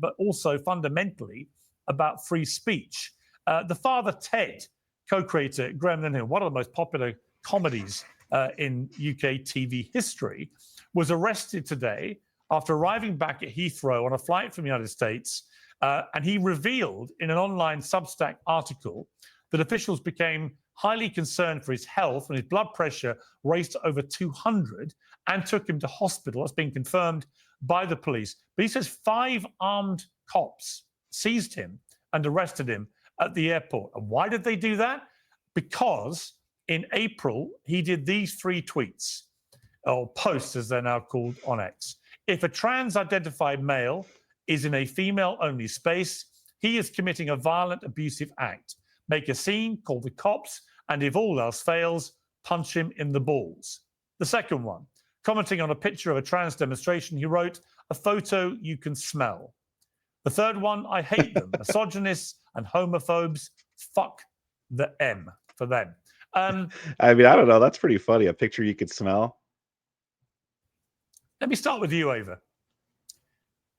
but also fundamentally about free speech. The father, Ted, co-creator Graham Linehan, one of the most popular comedies in UK TV history, was arrested today after arriving back at Heathrow on a flight from the United States. And he revealed in an online Substack article that officials became highly concerned for his health and his blood pressure raised to over 200 and took him to hospital. That's been confirmed by the police. But he says 5 armed cops seized him and arrested him at the airport. And why did they do that? Because in April, he did these 3 tweets, or posts as they're now called on X. If a trans-identified male is in a female-only space, he is committing a violent, abusive act. Make a scene, call the cops, and if all else fails, punch him in the balls. The second one, commenting on a picture of a trans demonstration, he wrote, a photo you can smell. The third one, I hate them, misogynists and homophobes, fuck the M for them. I mean, I don't know, that's pretty funny, a picture you could smell. Let me start with you, Ava.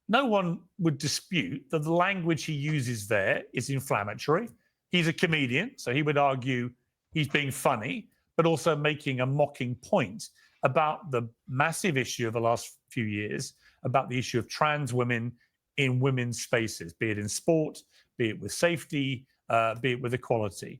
No one would dispute that the language he uses there is inflammatory. He's a comedian, so he would argue he's being funny, but also making a mocking point about the massive issue of the last few years, about the issue of trans women in women's spaces, be it in sport, be it with safety, be it with equality.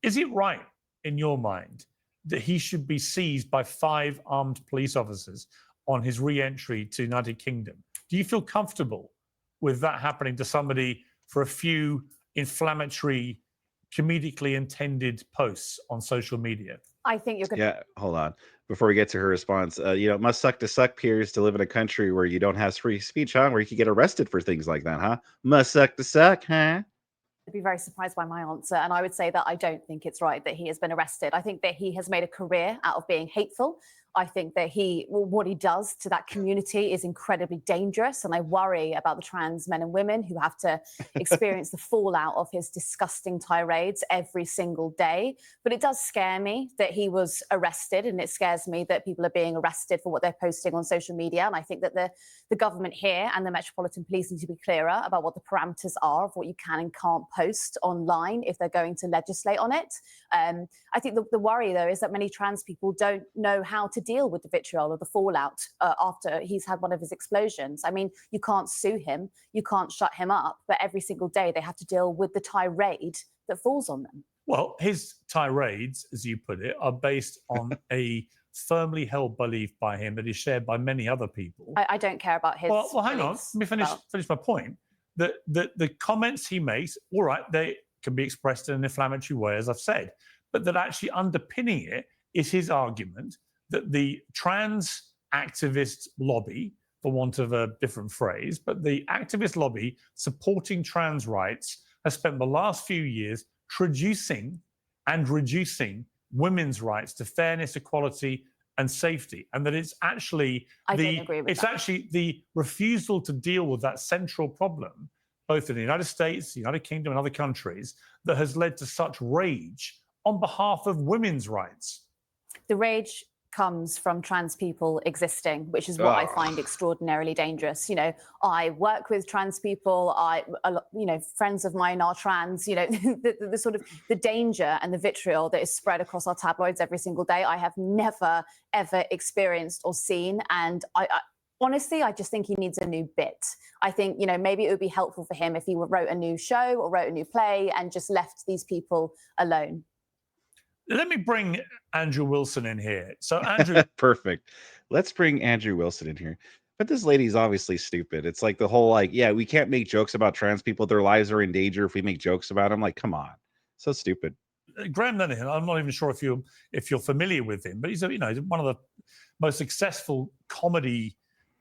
Is it right, in your mind, that he should be seized by 5 armed police officers on his re-entry to the United Kingdom? Do you feel comfortable with that happening to somebody for a few inflammatory, comedically intended posts on social media? I think you're going to... Yeah, hold on. Before we get to her response, it must suck to suck, Piers, to live in a country where you don't have free speech, huh? Where you could get arrested for things like that, huh? Must suck to suck, huh? I'd be very surprised by my answer, and I would say that I don't think it's right that he has been arrested. I think that he has made a career out of being hateful. I think that what he does to that community is incredibly dangerous, and I worry about the trans men and women who have to experience the fallout of his disgusting tirades every single day. But it does scare me that he was arrested, and it scares me that people are being arrested for what they're posting on social media. And I think that the government here and the Metropolitan Police need to be clearer about what the parameters are of what you can and can't post online if they're going to legislate on it. I think the worry, though, is that many trans people don't know how to deal with the vitriol or the fallout after he's had one of his explosions. I mean, you can't sue him, you can't shut him up, but every single day they have to deal with the tirade that falls on them. Well, his tirades, as you put it, are based on a firmly held belief by him that is shared by many other people. I don't care about his Well, hang on, let me finish my point. The comments he makes, all right, they can be expressed in an inflammatory way, as I've said, but that actually underpinning it is his argument that the trans activist lobby, for want of a different phrase, but the activist lobby supporting trans rights has spent the last few years traducing and reducing women's rights to fairness, equality, and safety, and that it's actually actually the refusal to deal with that central problem, both in the United States, the United Kingdom, and other countries, that has led to such rage on behalf of women's rights. The rage comes from trans people existing, which is what I find extraordinarily dangerous. I work with trans people. Friends of mine are trans. The sort of the danger and the vitriol that is spread across our tabloids every single day, I have never, ever experienced or seen. And honestly, I just think he needs a new bit. I think, maybe it would be helpful for him if he wrote a new show or wrote a new play and just left these people alone. Let me bring Andrew Wilson in here. So Andrew... Perfect. Let's bring Andrew Wilson in here. But this lady's obviously stupid. It's like the whole, we can't make jokes about trans people. Their lives are in danger if we make jokes about them. Like, come on. So stupid. Graham Linehan, I'm not even sure if you're familiar with him, but he's one of the most successful comedy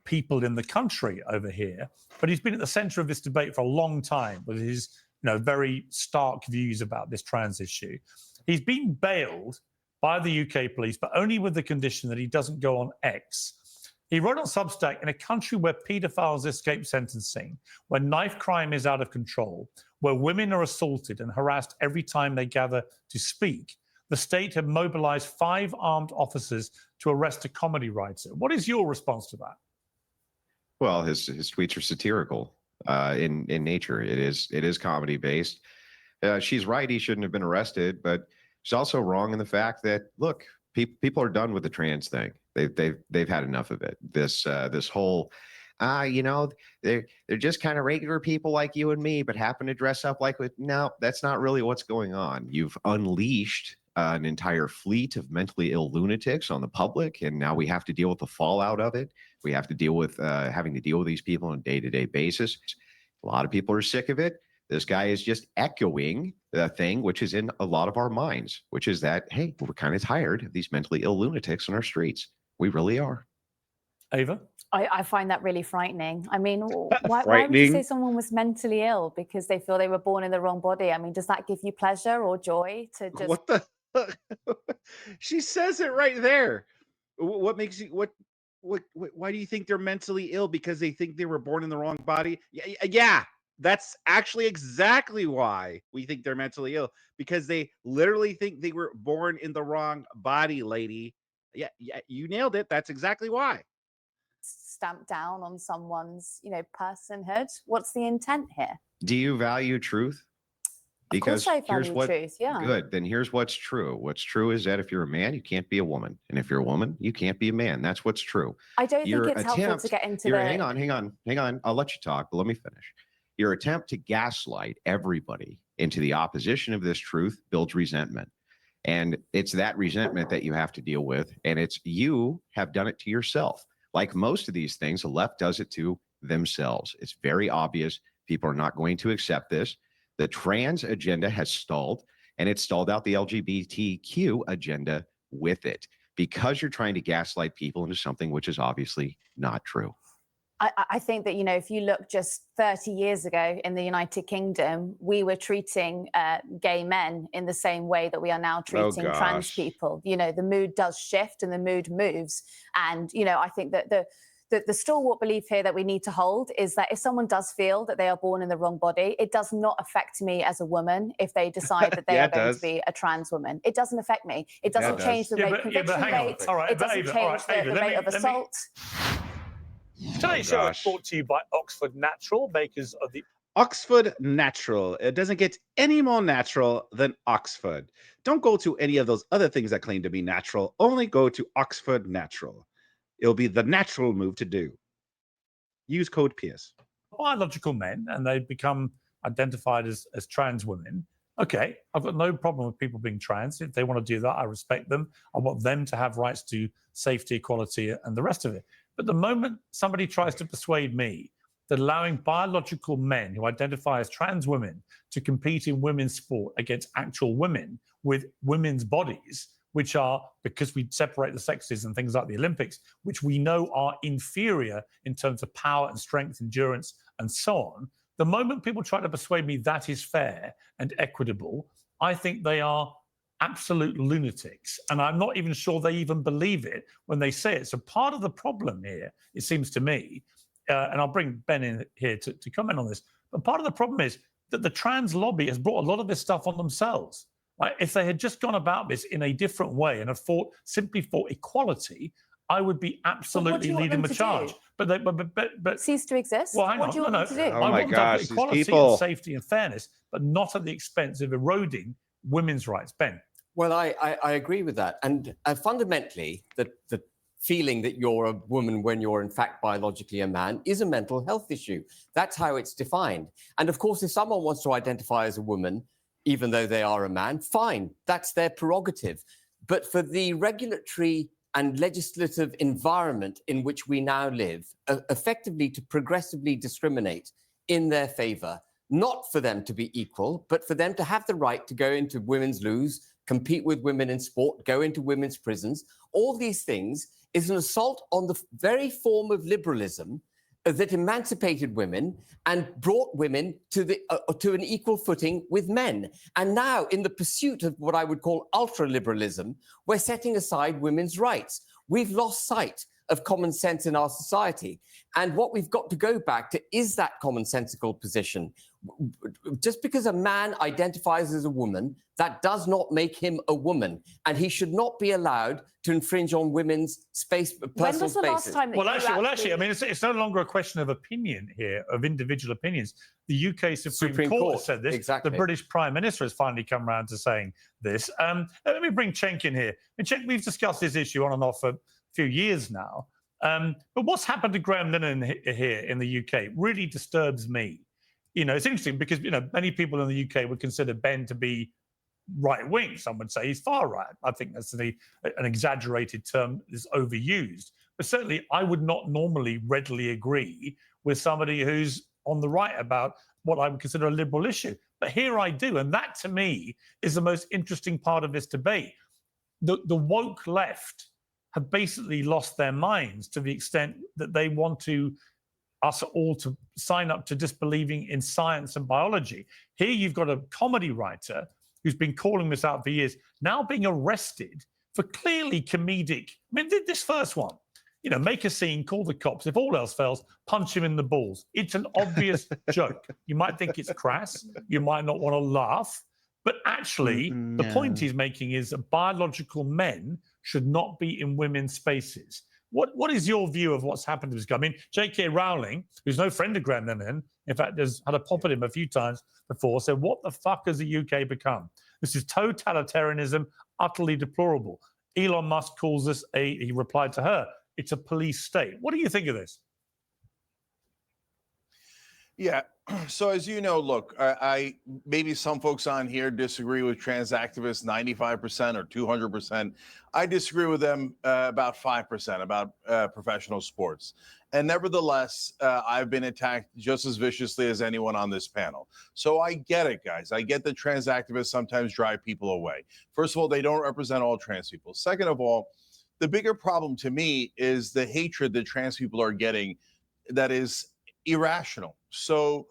people in the country over here. But he's been at the center of this debate for a long time with his very stark views about this trans issue. He's been bailed by the UK police, but only with the condition that he doesn't go on X. He wrote on Substack, in a country where paedophiles escape sentencing, where knife crime is out of control, where women are assaulted and harassed every time they gather to speak, the state have mobilized 5 armed officers to arrest a comedy writer. What is your response to that? Well, his tweets are satirical in nature. It is comedy based. She's right. He shouldn't have been arrested, but she's also wrong in the fact that, look, people are done with the trans thing. They've had enough of it. This whole, they're just kind of regular people like you and me, but happen to dress up like with. No, that's not really what's going on. You've unleashed an entire fleet of mentally ill lunatics on the public, and now we have to deal with the fallout of it. We have to deal with having to deal with these people on a day-to-day basis. A lot of people are sick of it. This guy is just echoing the thing which is in a lot of our minds, which is that, hey, we're kind of tired of these mentally ill lunatics on our streets. We really are. Ava? I find that really frightening. I mean, why would you say someone was mentally ill because they feel they were born in the wrong body? I mean, does that give you pleasure or joy to just... What the? She says it right there. What makes you why do you think they're mentally ill? Because they think they were born in the wrong body? Yeah, that's actually exactly why we think they're mentally ill, because they literally think they were born in the wrong body, lady. Yeah, you nailed it. That's exactly why. Stamp down on someone's, personhood. What's the intent here? Do you value truth? Because of course I value truth, yeah. Good. Then here's what's true. What's true is that if you're a man, you can't be a woman. And if you're a woman, you can't be a man. That's what's true. I don't think it's helpful to get into Hang on. I'll let you talk, but let me finish. Your attempt to gaslight everybody into the opposition of this truth builds resentment. And it's that resentment that you have to deal with. And it's you have done it to yourself. Like most of these things, the left does it to themselves. It's very obvious. People are not going to accept this. The trans agenda has stalled, and it stalled out the LGBTQ agenda with it, because you're trying to gaslight people into something which is obviously not true. I think that, if you look just 30 years ago in the United Kingdom, we were treating gay men in the same way that we are now treating trans people. The mood does shift and the mood moves. And, I think that the stalwart belief here that we need to hold is that if someone does feel that they are born in the wrong body, it does not affect me as a woman if they decide that they are going to be a trans woman. It doesn't affect me. It doesn't change the rape conviction rate. It doesn't change the rate of assault. Today's show is brought to you by Oxford Natural, makers of the Oxford Natural. It doesn't get any more natural than Oxford. Don't go to any of those other things that claim to be natural. Only go to Oxford Natural. It'll be the natural move to do. Use code Piers. Biological men, and they become identified as trans women. Okay, I've got no problem with people being trans. If they want to do that, I respect them. I want them to have rights to safety, equality, and the rest of it. But the moment somebody tries to persuade me that allowing biological men who identify as trans women to compete in women's sport against actual women with women's bodies, which are, because we separate the sexes and things like the Olympics, which we know are inferior in terms of power and strength, endurance, and so on, the moment people try to persuade me that is fair and equitable, I think they are absolute lunatics. And I'm not even sure they even believe it when they say it. So part of the problem here, it seems to me, and I'll bring Ben in here to comment on this, but part of the problem is that the trans lobby has brought a lot of this stuff on themselves. Like, if they had just gone about this in a different way and had fought simply for equality, I would be absolutely leading the charge. But cease to exist. Well, hang on. What do you want them to do? Oh my gosh, equality and safety and fairness, but not at the expense of eroding women's rights. Ben. Well, I agree with that. And fundamentally, the feeling that you're a woman when you're in fact biologically a man is a mental health issue. That's how it's defined. And of course, if someone wants to identify as a woman, even though they are a man, fine, that's their prerogative. But for the regulatory and legislative environment in which we now live, effectively to progressively discriminate in their favor, not for them to be equal, but for them to have the right to go into women's loos, compete with women in sport, go into women's prisons, all these things is an assault on the very form of liberalism that emancipated women and brought women to an equal footing with men. And now, in the pursuit of what I would call ultra-liberalism, we're setting aside women's rights. We've lost sight of common sense in our society. And what we've got to go back to is that commonsensical position. Just because a man identifies as a woman, that does not make him a woman, and he should not be allowed to infringe on women's personal When was the spaces. last time that you Actually, I mean, it's no longer a question of opinion here, of individual opinions. The UK Supreme Court has said this. Exactly. The British Prime Minister has finally come around to saying this. Let me bring Cenk in here. And Cenk, we've discussed this issue on and off for a few years now. But what's happened to Graham Linehan here in the UK really disturbs me. You know, it's interesting because, you know, many people in the UK would consider Ben to be right-wing. Some would say he's far right. I think that's an exaggerated term that's overused. But certainly I would not normally readily agree with somebody who's on the right about what I would consider a liberal issue. But here I do. And that, to me, is the most interesting part of this debate. The woke left have basically lost their minds to the extent that they want us all to sign up to disbelieving in science and biology. Here you've got a comedy writer who's been calling this out for years, now being arrested for clearly comedic. I mean, this first one, you know, make a scene, call the cops. If all else fails, punch him in the balls. It's an obvious joke. You might think it's crass. You might not want to laugh. But actually, the point he's making is that biological men should not be in women's spaces. What is your view of what's happened to this guy? I mean, J.K. Rowling, who's no friend of Graham Linehan, in fact, has had a pop at him a few times before, said, what the fuck has the UK become? This is totalitarianism, utterly deplorable. Elon Musk calls this he replied to her, it's a police state. What do you think of this? Yeah. So as you know, look, I maybe some folks on here disagree with trans activists 95% or 200%. I disagree with them about 5% about professional sports. And nevertheless, I've been attacked just as viciously as anyone on this panel. So I get it, guys. I get that trans activists sometimes drive people away. First of all, they don't represent all trans people. Second of all, the bigger problem to me is the hatred that trans people are getting that is irrational. So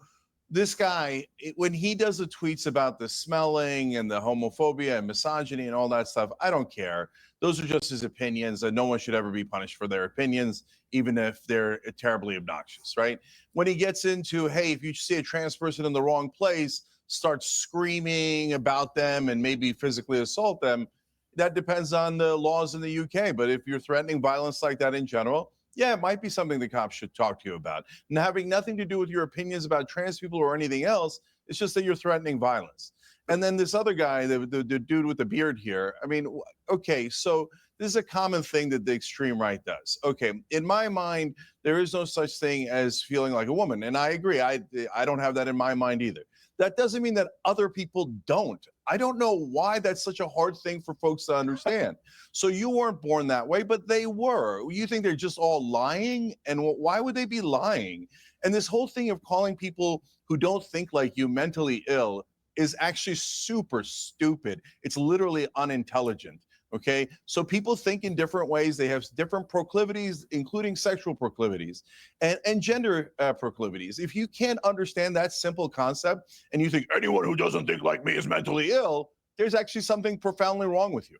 this guy, when he does the tweets about the smelling and the homophobia and misogyny and all that stuff, I don't care. Those are just his opinions, and no one should ever be punished for their opinions, even if they're terribly obnoxious, right? When he gets into, hey, if you see a trans person in the wrong place, start screaming about them and maybe physically assault them, that depends on the laws in the UK. But if you're threatening violence like that in general, yeah, it might be something the cops should talk to you about. And having nothing to do with your opinions about trans people or anything else, it's just that you're threatening violence. And then this other guy, the dude with the beard here, I mean, okay, so this is a common thing that the extreme right does. Okay, in my mind, there is no such thing as feeling like a woman. And I agree, I don't have that in my mind either. That doesn't mean that other people don't. I don't know why that's such a hard thing for folks to understand. So you weren't born that way, but they were. You think they're just all lying? And why would they be lying? And this whole thing of calling people who don't think like you mentally ill is actually super stupid. It's literally unintelligent. Okay, so people think in different ways. They have different proclivities, including sexual proclivities and gender proclivities. If you can't understand that simple concept and you think anyone who doesn't think like me is mentally ill, there's actually something profoundly wrong with you.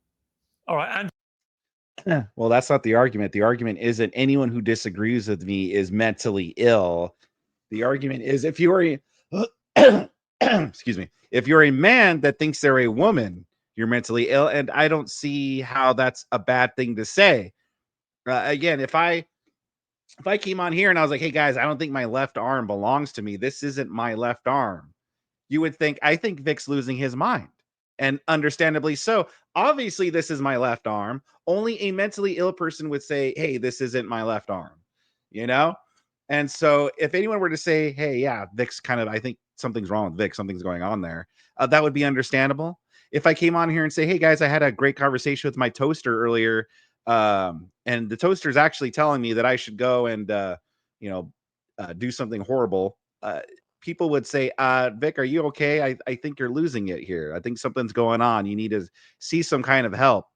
All right, and Well, that's not the argument. The argument isn't anyone who disagrees with me is mentally ill. The argument is if you're excuse me, if you're a man that thinks they're a woman, you're mentally ill, and I don't see how that's a bad thing to say. Again, if I came on here and I was like, hey guys, I don't think my left arm belongs to me, this isn't my left arm, you would think, I think Vic's losing his mind, and understandably so. Obviously, this is my left arm. Only a mentally ill person would say, hey, this isn't my left arm, you know? And so if anyone were to say, hey, yeah, Vic's kind of, I think something's wrong with Vic, something's going on there, that would be understandable. If I came on here and say, hey guys, I had a great conversation with my toaster earlier, and the toaster is actually telling me that I should go and do something horrible, people would say, Vic, are you okay? I think you're losing it here. I think something's going on. You need to see some kind of help.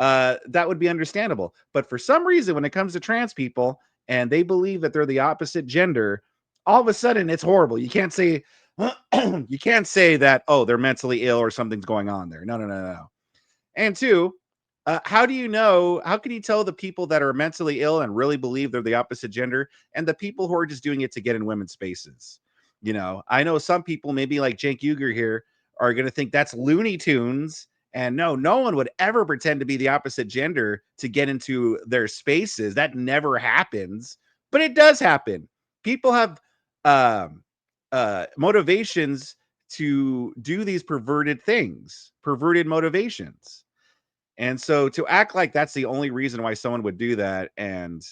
That would be understandable. But for some reason, when it comes to trans people and they believe that they're the opposite gender, all of a sudden it's horrible. You can't say you can't say that, oh, they're mentally ill or something's going on there. No. And two, How do you know? How can you tell the people that are mentally ill and really believe they're the opposite gender and the people who are just doing it to get in women's spaces? You know, I know some people, maybe like Cenk Uygur here, are going to think that's Looney Tunes. And no one would ever pretend to be the opposite gender to get into their spaces. That never happens, but it does happen. People have motivations to do these perverted things, perverted motivations. And so to act like that's the only reason why someone would do that, and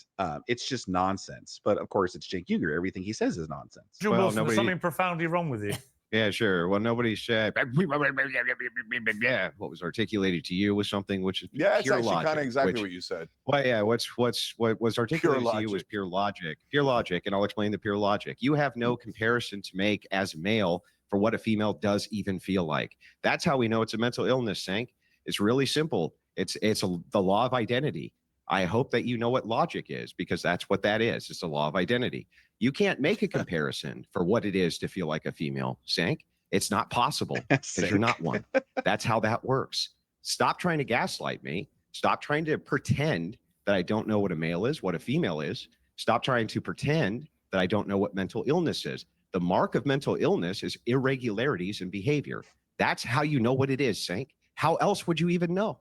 it's just nonsense. But of course, it's Cenk Uygur. Everything he says is nonsense. Drew Well, Wilson, there's something profoundly wrong with you. Yeah, sure. Well, nobody said what was articulated to you was something which is Yeah, it's pure actually logic. kind of exactly what you said. Well, yeah, what was articulated to you was logic. pure logic. Pure logic, and I'll explain the pure logic. You have no comparison to make as a male for what a female does even feel like. That's how we know it's a mental illness, Cenk. It's really simple. It's the law of identity. I hope that you know what logic is, because that's what that is. It's the law of identity. You can't make a comparison for what it is to feel like a female, Cenk. It's not possible because you're not one. That's how that works. Stop trying to gaslight me. Stop trying to pretend that I don't know what a male is, what a female is. Stop trying to pretend that I don't know what mental illness is. The mark of mental illness is irregularities in behavior. That's how you know what it is, Cenk. How else would you even know?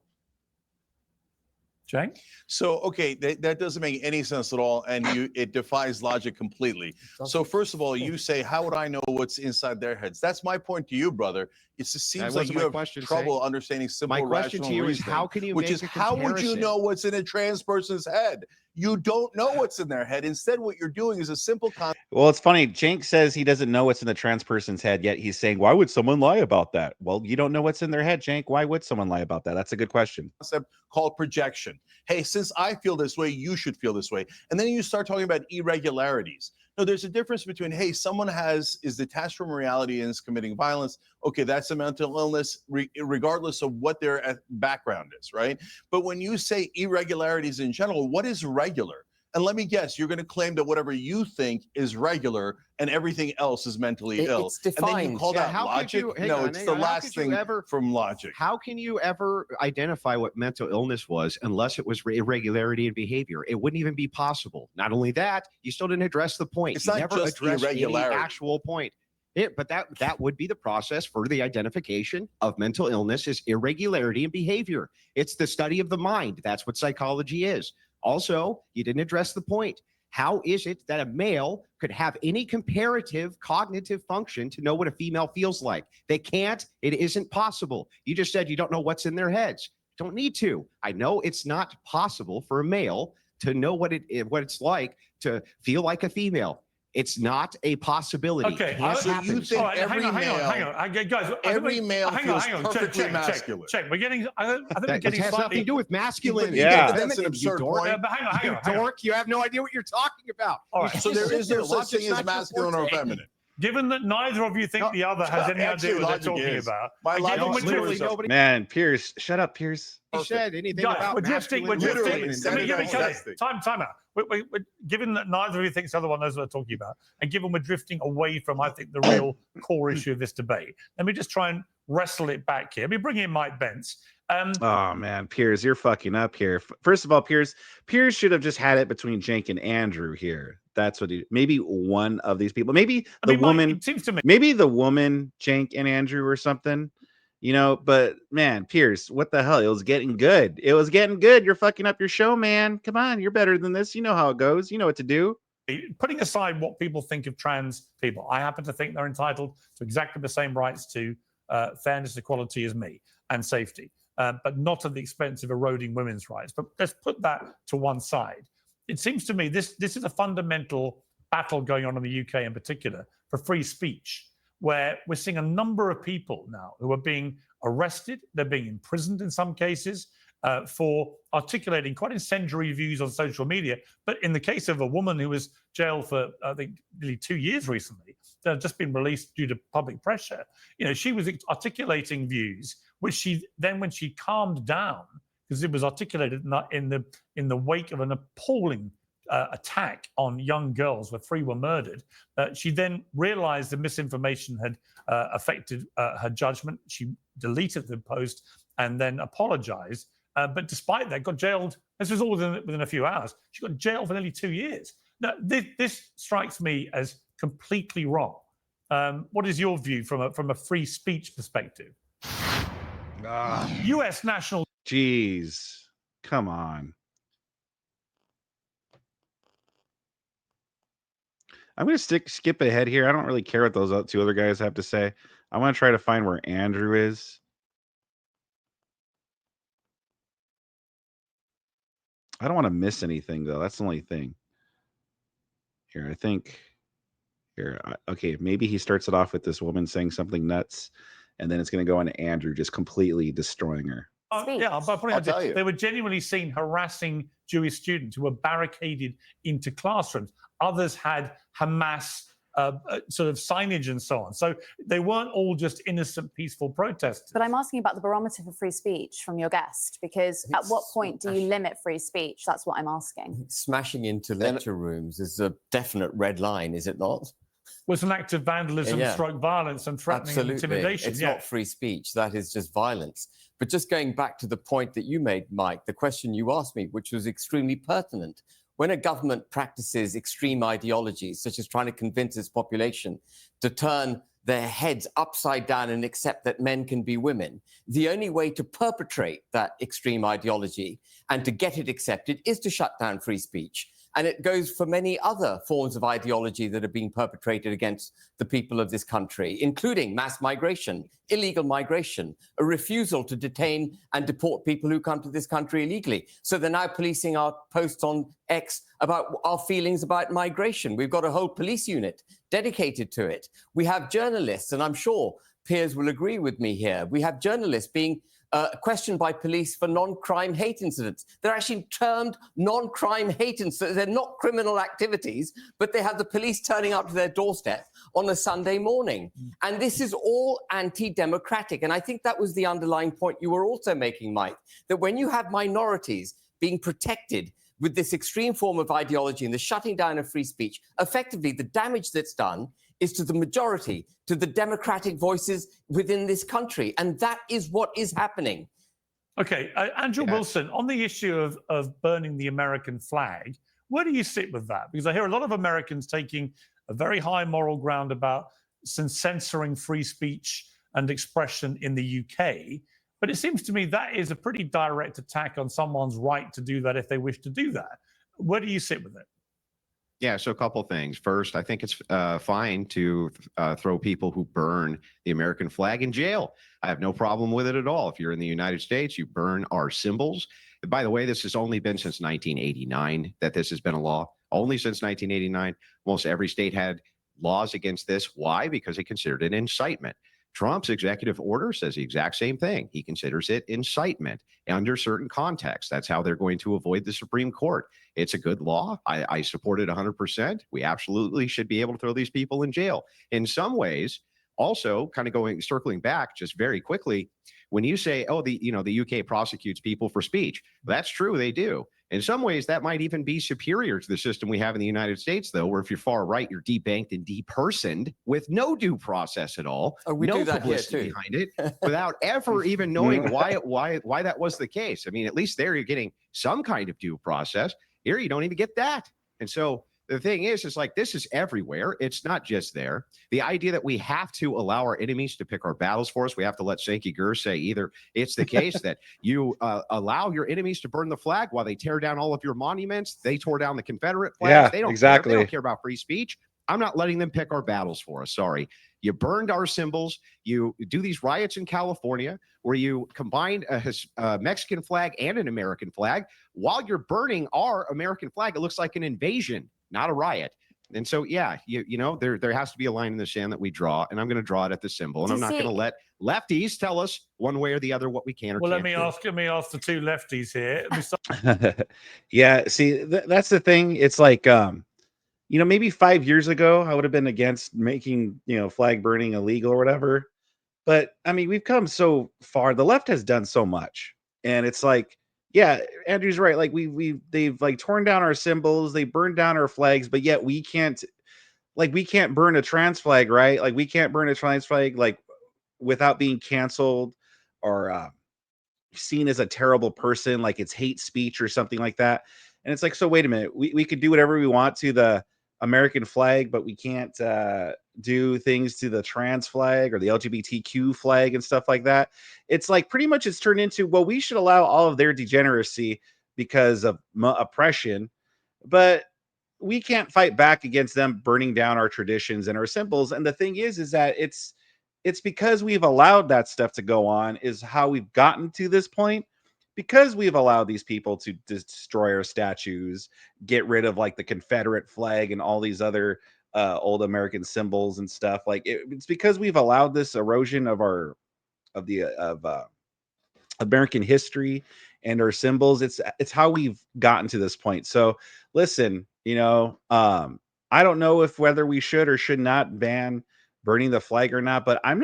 Cenk? So, okay, that doesn't make any sense at all, and it defies logic completely. So, first of all, you say, how would I know what's inside their heads? That's my point to you, brother. It just seems like you have trouble understanding simple, rational reasoning. My question to you is, how can you which is, how would you know what's in a trans person's head? You don't know what's in their head. Instead, what you're doing is a simple concept. Well, it's funny. Cenk says he doesn't know what's in the trans person's head, yet he's saying, why would someone lie about that? Well, you don't know what's in their head, Cenk. Why would someone lie about that? That's a good question. Concept called projection. Hey, since I feel this way, you should feel this way. And then you start talking about irregularities. No, there's a difference between, hey, someone is detached from reality and is committing violence. Okay, that's a mental illness, regardless of what their background is, right? But when you say irregularities in general, what is regular? And let me guess, you're going to claim that whatever you think is regular and everything else is mentally ill. It's defined. And then you call that logic? No, it's the last thing from logic. How can you ever identify what mental illness was unless it was irregularity in behavior? It wouldn't even be possible. Not only that, you still didn't address the point. It's you not never just addressed any irregularity. actual point. But that would be the process for the identification of mental illness is irregularity in behavior. It's the study of the mind. That's what psychology is. Also, you didn't address the point. How is it that a male could have any comparative cognitive function to know what a female feels like? They can't. It isn't possible. You just said you don't know what's in their heads. Don't need to. I know it's not possible for a male to know what it's like to feel like a female. It's not a possibility. Okay, so you think every male, guys, every male feels perfectly masculine. Check. We're getting. I think we're getting has nothing to do with masculinity. Yeah, that's an absurd point. But hang on. Dork, you have no idea what you're talking about. All right. So there is no such thing as masculine or feminine. Given that neither of you think the other has any idea what they're talking about, My logic literally nobody Man, Piers, shut up, Piers. said anything guys, about we're drifting. Time out. We're, given that neither of you thinks the other one knows what they're talking about, and given we're drifting away from, I think, the real core issue of this debate, let me just try and wrestle it back here. Let me bring in Mike Bentz. Oh man, Piers, you're fucking up here. First of all, Piers should have just had it between Cenk and Andrew here. That's what maybe one of these people, maybe woman, Mike, it seems to me, maybe the woman, Cenk and Andrew or something, you know. But man, Piers, what the hell? It was getting good. You're fucking up your show, man. Come on, you're better than this. You know how it goes. You know what to do. putting aside what people think of trans people, I happen to think they're entitled to exactly the same rights to fairness, equality as me, and safety. But not at the expense of eroding women's rights. But let's put that to one side. It seems to me this is a fundamental battle going on in the UK in particular for free speech, where we're seeing a number of people now who are being arrested, they're being imprisoned in some cases for articulating quite incendiary views on social media. But in the case of a woman who was jailed for, I think, nearly 2 years recently, that had just been released due to public pressure, she was articulating views which she then, when she calmed down, because it was articulated in the wake of an appalling attack on young girls where 3 were murdered, she then realized the misinformation had affected her judgment. She deleted the post and then apologized but despite that, got jailed. This was all within a few hours. She got jailed for nearly 2 years. Now, this strikes me as completely wrong. What is your view from a free speech perspective? U.S. national. Jeez, come on. I'm going to skip ahead here. I don't really care what those two other guys have to say. I want to try to find where Andrew is. I don't want to miss anything, though. That's the only thing. Here, I think. Here, okay, maybe he starts it off with this woman saying something nuts, and then it's going to go on to Andrew just completely destroying her. Yeah, but I'll tell you. they were genuinely seen harassing Jewish students who were barricaded into classrooms. Others had Hamas sort of signage and so on. So they weren't all just innocent, peaceful protesters. But I'm asking about the barometer for free speech from your guest, because at what point do you limit free speech? That's what I'm asking. Smashing into lecture rooms is a definite red line, is it not? Was an act of vandalism, Yeah. stroke violence, and threatening and intimidation. It's not free speech. That is just violence. But just going back to the point that you made, Mike, the question you asked me, which was extremely pertinent. When a government practices extreme ideologies, such as trying to convince its population to turn their heads upside down and accept that men can be women, the only way to perpetrate that extreme ideology and to get it accepted is to shut down free speech. And it goes for many other forms of ideology that are being perpetrated against the people of this country, including mass migration, illegal migration, a refusal to detain and deport people who come to this country illegally. So they're now policing our posts on X about our feelings about migration. We've got a whole police unit dedicated to it. We have journalists, and I'm sure Piers will agree with me here. We have journalists being questioned by police for non-crime hate incidents. They're actually termed non-crime hate incidents. They're not criminal activities, but they have the police turning up to their doorstep on a Sunday morning. And this is all anti-democratic. And I think that was the underlying point you were also making, Mike, that when you have minorities being protected with this extreme form of ideology and the shutting down of free speech, effectively the damage that's done is to the majority, to the democratic voices within this country. And that is what is happening. Okay, Andrew Wilson, on the issue of burning the American flag, where do you sit with that? Because I hear a lot of Americans taking a very high moral ground about censoring free speech and expression in the UK. But it seems to me that is a pretty direct attack on someone's right to do that if they wish to do that. Where do you sit with it? Yeah, so a couple things. First, I think it's fine to throw people who burn the American flag in jail. I have no problem with it at all. If you're in the United States, you burn our symbols. And by the way, this has only been since 1989 that this has been a law. Only since 1989. Almost every state had laws against this. Why? Because they considered it incitement. Trump's executive order says the exact same thing. He considers it incitement under certain contexts. That's how they're going to avoid the Supreme Court. It's a good law. I support it 100%. We absolutely should be able to throw these people in jail. In some ways, also kind of circling back just very quickly, when you say, oh, the UK prosecutes people for speech, that's true, they do. In some ways, that might even be superior to the system we have in the United States, though, where if you're far right, you're debanked and depersoned with no due process at all, we no do that publicity here too. behind it, without ever even knowing why that was the case. I mean, at least there you're getting some kind of due process. Here, you don't even get that. And so the thing is like this is everywhere. It's not just there. The idea that we have to allow our enemies to pick our battles for us, we have to let Cenk Uygur say either it's the case that you allow your enemies to burn the flag while they tear down all of your monuments. They tore down the Confederate flags. Yeah, they don't exactly. care. They don't care about free speech. I'm not letting them pick our battles for us. Sorry. You burned our symbols. You do these riots in California where you combine a Mexican flag and an American flag. While you're burning our American flag, it looks like an invasion, not a riot. And so, yeah, there has to be a line in the sand that we draw, and I'm going to draw it at the symbol. And I'm not going to let lefties tell us one way or the other what we can or can't do. Let me ask the two lefties here. Yeah, see, that's the thing. It's like, maybe 5 years ago, I would have been against making, flag burning illegal or whatever. But I mean, we've come so far. The left has done so much. And it's like, yeah, Andrew's right. Like they've like torn down our symbols, they burned down our flags, but yet we can't burn a trans flag, right? Like we can't burn a trans flag like without being canceled or seen as a terrible person, like it's hate speech or something like that. And it's like, so wait a minute, we could do whatever we want to the American flag, but we can't do things to the trans flag or the LGBTQ flag and stuff like that. It's like pretty much it's turned into, well, we should allow all of their degeneracy because of oppression, but we can't fight back against them burning down our traditions and our symbols. And the thing is that it's because we've allowed that stuff to go on is how we've gotten to this point, because we've allowed these people to destroy our statues, get rid of like the Confederate flag and all these other old American symbols and stuff. Like it's because we've allowed this erosion of American history and our symbols. It's how we've gotten to this point. So listen, I don't know if whether we should or should not ban burning the flag or not, but I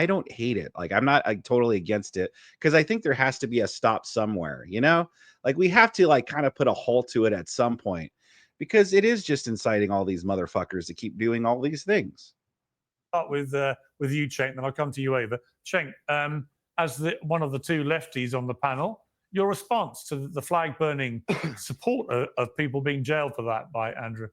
don't hate it. Like I'm not totally against it, because I think there has to be a stop somewhere, like we have to like kind of put a halt to it at some point, because it is just inciting all these motherfuckers to keep doing all these things. Start with you, Cenk, then I'll come to you, Ava. Cenk, as one of the two lefties on the panel, your response to the flag burning support of people being jailed for that by Andrew.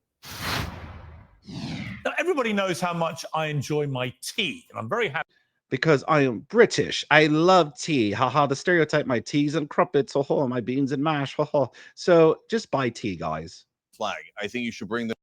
Now, everybody knows how much I enjoy my tea, and I'm very happy. Because I am British. I love tea. Haha, the stereotype, my teas and crumpets, ho, my beans and mash, ho. So just buy tea, guys. Flag. I think you should bring the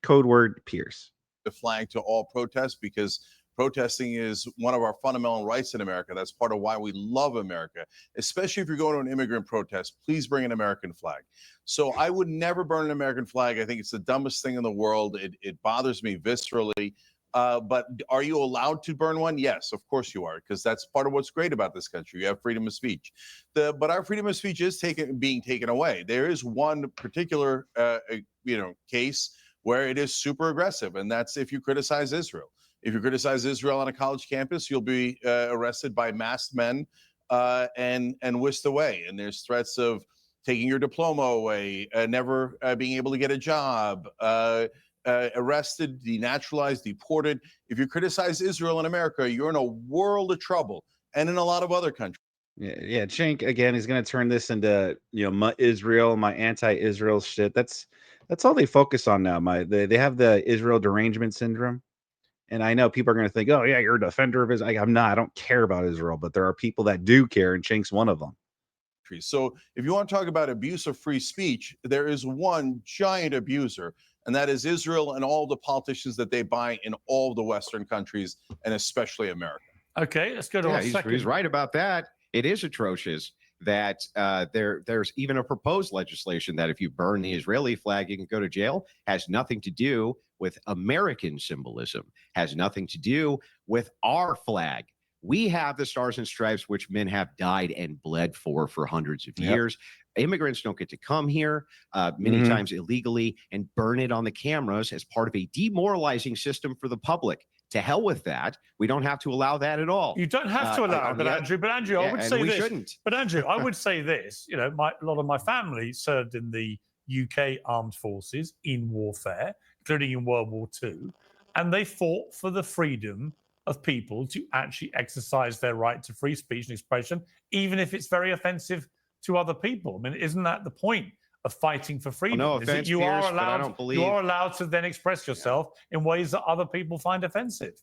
code word Piers. The flag to all protests, because protesting is one of our fundamental rights in America. That's part of why we love America, especially if you're going to an immigrant protest. Please bring an American flag. So I would never burn an American flag. I think it's the dumbest thing in the world. It bothers me viscerally. But are you allowed to burn one? Yes, of course you are, because that's part of what's great about this country. You have freedom of speech. But our freedom of speech is being taken away. There is one particular case where it is super aggressive, and that's if you criticize Israel. If you criticize Israel on a college campus, you'll be arrested by masked men and whisked away. And there's threats of taking your diploma away, never being able to get a job, arrested, denaturalized, deported. If you criticize Israel in America, you're in a world of trouble, and in a lot of other countries. Yeah. Cenk, again, he's going to turn this into Israel, my anti-Israel shit. That's all they focus on now. They have the Israel derangement syndrome. And I know people are going to think, oh, yeah, you're a defender of Israel. I'm not. I don't care about Israel, but there are people that do care, and Cenk's one of them. So if you want to talk about abuse of free speech, there is one giant abuser, and that is Israel and all the politicians that they buy in all the Western countries, and especially America. Okay, let's go to our second. He's right about that. It is atrocious that there's even a proposed legislation that if you burn the Israeli flag, you can go to jail. Has nothing to do with American symbolism, has nothing to do with our flag. We have the stars and stripes, which men have died and bled for hundreds of years. Immigrants don't get to come here many times illegally and burn it on the cameras as part of a demoralizing system for the public. To hell with that. We don't have to allow that at all. You don't have to allow it, but Andrew, I would say this. Shouldn't. But Andrew, I would say this. A lot of my family served in the UK armed forces in warfare, including in World War II, and they fought for the freedom of people to actually exercise their right to free speech and expression, even if it's very offensive to other people. I mean, isn't that the point of fighting for freedom? Well, no offense, you Piers, are allowed, but I don't believe you are allowed to then express yourself in ways that other people find offensive.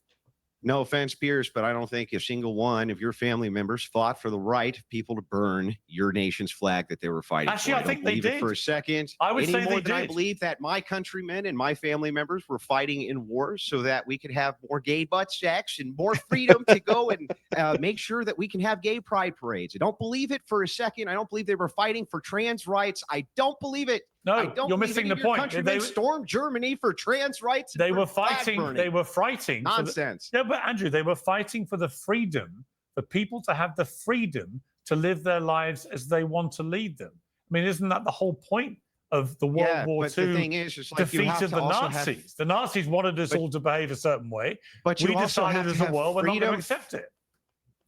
No offense, Piers, but I don't think a single one of your family members fought for the right of people to burn your nation's flag that they were fighting Actually, for. I think they did. For a second. I would say they did. I did. believe that my countrymen and my family members were fighting in wars so that we could have more gay butt sex and more freedom to go and make sure that we can have gay pride parades. I don't believe it for a second. I don't believe they were fighting for trans rights. I don't believe it. No, you're missing the point. They stormed Germany for trans rights. They were fighting. They were fighting. Nonsense. Yeah, but Andrew, they were fighting for the freedom for people to have the freedom to live their lives as they want to lead them. I mean, isn't that the whole point of the World War II the thing is, it's like defeat of the Nazis? The Nazis wanted us all to behave a certain way. But we decided as a world we're not going to accept it.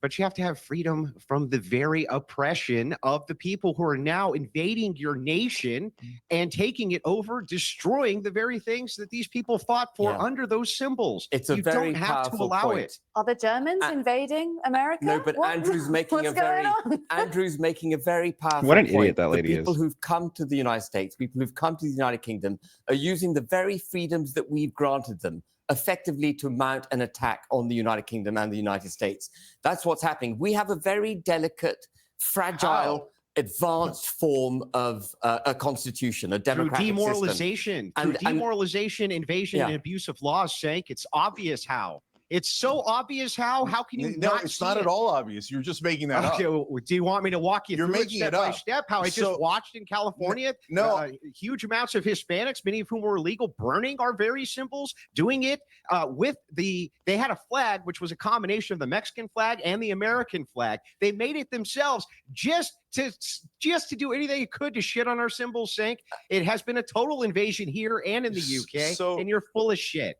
but you have to have freedom from the very oppression of the people who are now invading your nation and taking it over, destroying the very things that these people fought for under those symbols. It's a you very don't have to powerful allow point. it. Are the Germans invading America? No, but Andrew's making What's a very going on? Andrew's making a very powerful What an point. idiot that lady the people is. who've come to the United States, people who've come to the United Kingdom, are using the very freedoms that we've granted them effectively to mount an attack on the United Kingdom and the United States. That's what's happening. We have a very delicate, fragile, advanced form of a constitution, a democratic through system. demoralization, invasion, and abuse of laws, Cenk. It's obvious how. It's so obvious how. How can you No, not it's see not it? at all obvious. You're just making that Okay, up. well, do you want me to walk you You're through making it it step by up. step? How I just So- watched in California, No. huge amounts of Hispanics, many of whom were illegal, burning our very symbols, doing it with they had a flag which was a combination of the Mexican flag and the American flag. They made it themselves just to do anything it could to shit on our symbols, Cenk. It has been a total invasion here and in the UK, and you're full of shit.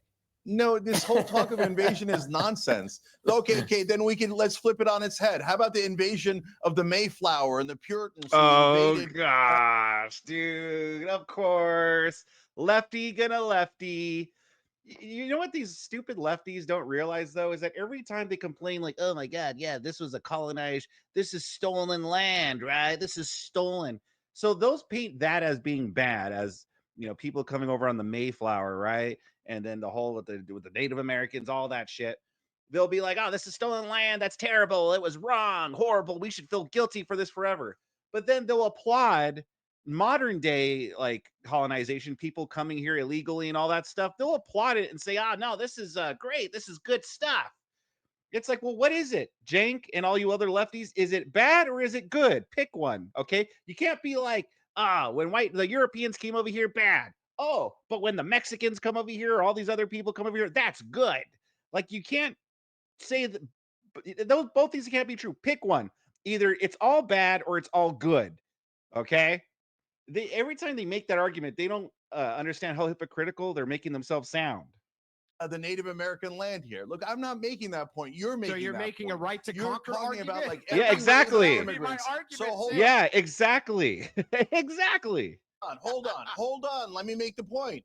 No, this whole talk of invasion is nonsense. Okay, then let's flip it on its head. How about the invasion of the Mayflower and the Puritans? Who Oh invaded, gosh, dude! Of course, lefty gonna lefty. You know what these stupid lefties don't realize though is that every time they complain, like, "Oh my God, yeah, this was a colonized, this is stolen land, right? This is stolen." So those paint that as being bad, as people coming over on the Mayflower, right? And then the whole with the Native Americans, all that shit. They'll be like, "Oh, this is stolen land. That's terrible. It was wrong, horrible. We should feel guilty for this forever." But then they'll applaud modern day like colonization, people coming here illegally and all that stuff. They'll applaud it and say, "Ah, no, this is great. This is good stuff." It's like, well, what is it, Cenk and all you other lefties? Is it bad or is it good? Pick one, okay? You can't be like, when the Europeans came over here, bad. Oh, but when the Mexicans come over here, or all these other people come over here, that's good. Like, you can't say that. Both these can't be true. Pick one. Either it's all bad or it's all good. Okay. Every time they make that argument, they don't understand how hypocritical they're making themselves sound. the Native American land here. Look, I'm not making that point. You're making. So you're that making point. a right to You're conquer talking argument? about like Yeah, every exactly. immigrants. So hold on. Yeah, exactly. Exactly. Hold on. Let me make the point.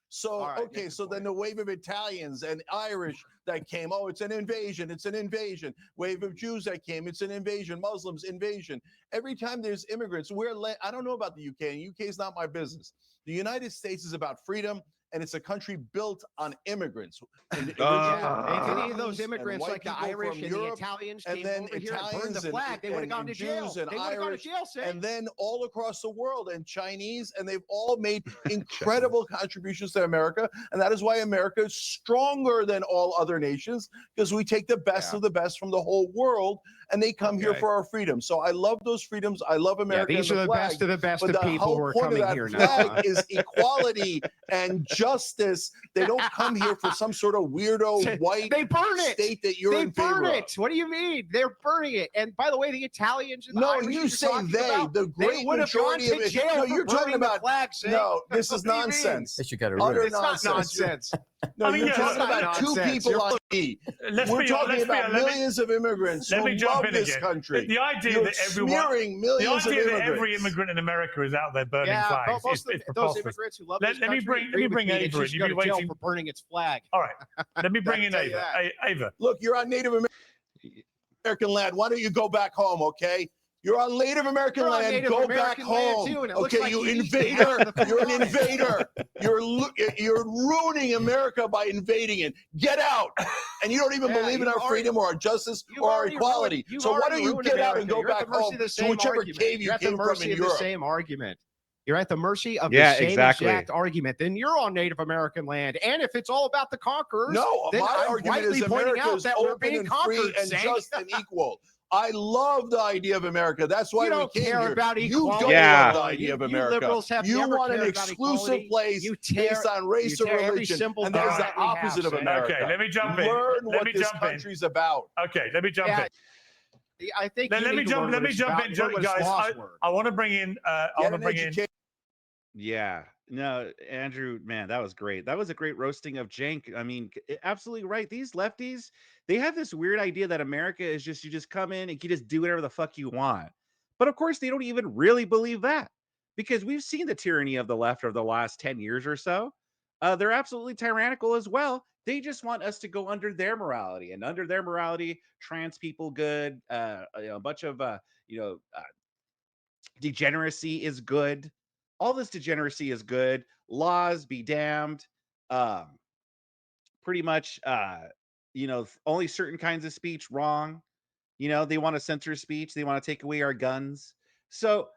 So, All right, okay, make the so then the wave of Italians and Irish that came, oh, it's an invasion. Wave of Jews that came, it's an invasion. Muslims, invasion. Every time there's immigrants, I don't know about the UK, and UK is not my business. The United States is about freedom, and it's a country built on immigrants. And If any of those immigrants, white like the people Irish from and the Europe, Italians, and came then over here and burned Italians the flag, they would have gone to jail. Jews and They would have gone to Irish, jail, Cenk. and then all across the world, and Chinese, and they've all made incredible contributions to America, and that is why America is stronger than all other nations, because we take the best of the best from the whole world, and they come here for our freedom. So I love those freedoms. I love America. Yeah, these are the best of the best but of the people whole who are point coming of that here now. flag is equality and justice. They don't come here for some sort of weirdo white They burn it. state that you're They in favor burn of. it. What do you mean? They're burning it. And by the way, the Italians and the No, Irish you you're say talking they. about, The great would have gone majority of to it. jail No, for you're talking burning the about. flag, Cenk. No, this is What do you mean? nonsense. They should get a Utter room. It's not nonsense. No, I mean, you're yeah, talking it's not about two nonsense. people You're on TV. Let's We're be talking honest. about millions of immigrants Let who me jump love in this again. country. The idea You're that everyone, smearing the millions of idea that immigrants. every immigrant in America is out there burning Yeah, flags most is of those preposterous. immigrants who love Let this me country bring agree with me. Ava They in. should You'd go be to jail waiting. for burning its flag. All right, let me bring in tell you Ava. that. Ava, Look, you're on Native American land. Why don't you go back home, okay? You're on Native American You're on land. Native Go American back land home. too, and it looks Okay, like you you eat invader. half the food You're an on it. invader. You're ruining America by invading it. Get out. And you don't even Yeah, believe in you our already- freedom or our justice You've or our already equality. ruined- So why already don't you ruined get out America. and go You're at back the mercy home of the to same whichever argument. cave you You're at the came from mercy in of the Europe? same argument. You're at the mercy of Yeah, the same exactly. exact argument. Then you're on Native American land. And if it's all about the conquerors, No, then my I'm argument rightly is pointing America out is that we're open being and free conquered, and Cenk. just and equal. I love the idea of America. That's why You don't we came care here. about You don't equality. Yeah. love the idea of You America. liberals have You never want an cared about exclusive equality. place You tear- based on race or tear every religion, symbol and that is down the that we have, opposite of Cenk. America. Okay, let me jump in. Learn Let what me this jump in. country's about. Okay, let me jump Yeah. in. I think Let you me need to jump. learn Let what me it's jump about, in, learn what its guys. laws were. I want to bring in. I Get want to an bring in. education. Yeah. No, Andrew, man, that was great. That was a great roasting of Cenk. I mean, absolutely right. These lefties, they have this weird idea that America is just you just come in and you just do whatever the fuck you want. But of course, they don't even really believe that because we've seen the tyranny of the left over the last 10 years or so. They're absolutely tyrannical as well. They just want us to go under their morality, and under their morality, trans people good, a bunch of you know, uh, degeneracy is good. All this degeneracy is good. Laws be damned. Um, Pretty much, only certain kinds of speech wrong. They want to censor speech. They want to take away our guns. So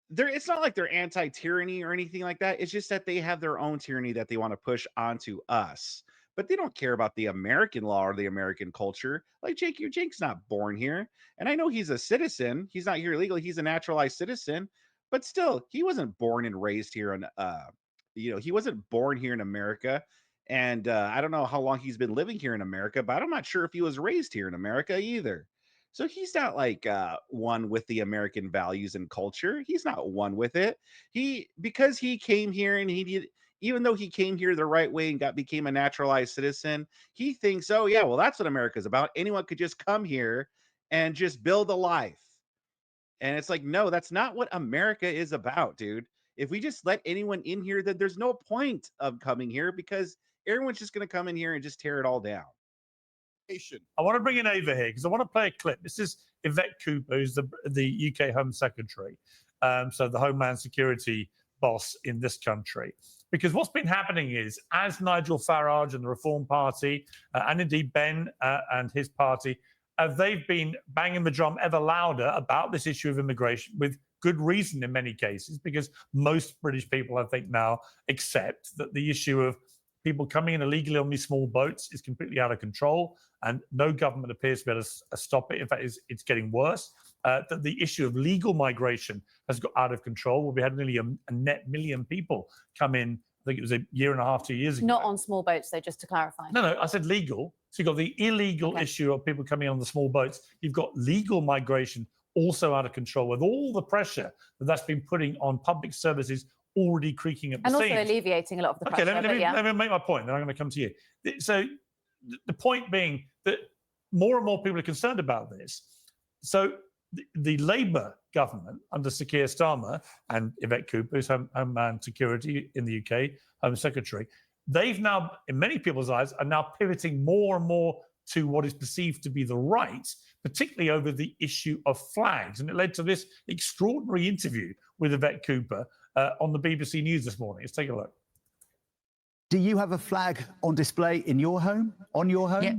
it's not like they're anti-tyranny or anything like that. It's just that they have their own tyranny that they want to push onto us. But they don't care about the American law or the American culture. Like Jake's not born here. And I know he's a citizen. He's not here illegally. He's a naturalized citizen. But still, he wasn't born and raised here he wasn't born here in America. And I don't know how long he's been living here in America, but I'm not sure if he was raised here in America either. So he's not like one with the American values and culture. He's not one with it. Because he came here and even though he came here the right way and became a naturalized citizen, he thinks, oh yeah, well that's what America's about. Anyone could just come here and just build a life. And it's like, no, that's not what America is about, dude. If we just let anyone in here, then there's no point of coming here because everyone's just going to come in here and just tear it all down. I want to bring in Ava here because I want to play a clip. This is Yvette Cooper, who's the UK Home Secretary, so the Homeland Security boss in this country. Because what's been happening is, as Nigel Farage and the Reform Party, and indeed Ben and his party, they've been banging the drum ever louder about this issue of immigration, with good reason in many cases, because most British people, I think, now accept that the issue of people coming in illegally on these small boats is completely out of control, and no government appears to be able to stop it. In fact, it's getting worse. That the issue of legal migration has got out of control. We had nearly a net million people come in. I think it was a year and a half, 2 years ago. Not on small boats, though, just to clarify. No, I said legal. So you've got the illegal issue of people coming on the small boats. You've got legal migration also out of control, with all the pressure that's been putting on public services already creaking at the seams. And also alleviating a lot of the pressure. Okay, let me make my point, then I'm going to come to you. So the point being that more and more people are concerned about this. So the Labour government under Sir Keir Starmer and Yvette Cooper, who's Homeland Security in the UK, Home Secretary, they've now, in many people's eyes, are now pivoting more and more to what is perceived to be the right, particularly over the issue of flags. And it led to this extraordinary interview with Yvette Cooper on the BBC News this morning. Let's take a look. Do you have a flag on display in your home, on your home? Yeah.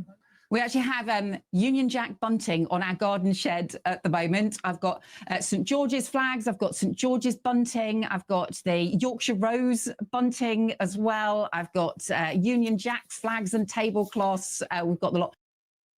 We actually have Union Jack bunting on our garden shed at the moment. I've got St George's flags. I've got St George's bunting. I've got the Yorkshire Rose bunting as well. I've got Union Jack flags and tablecloths. We've got the lot.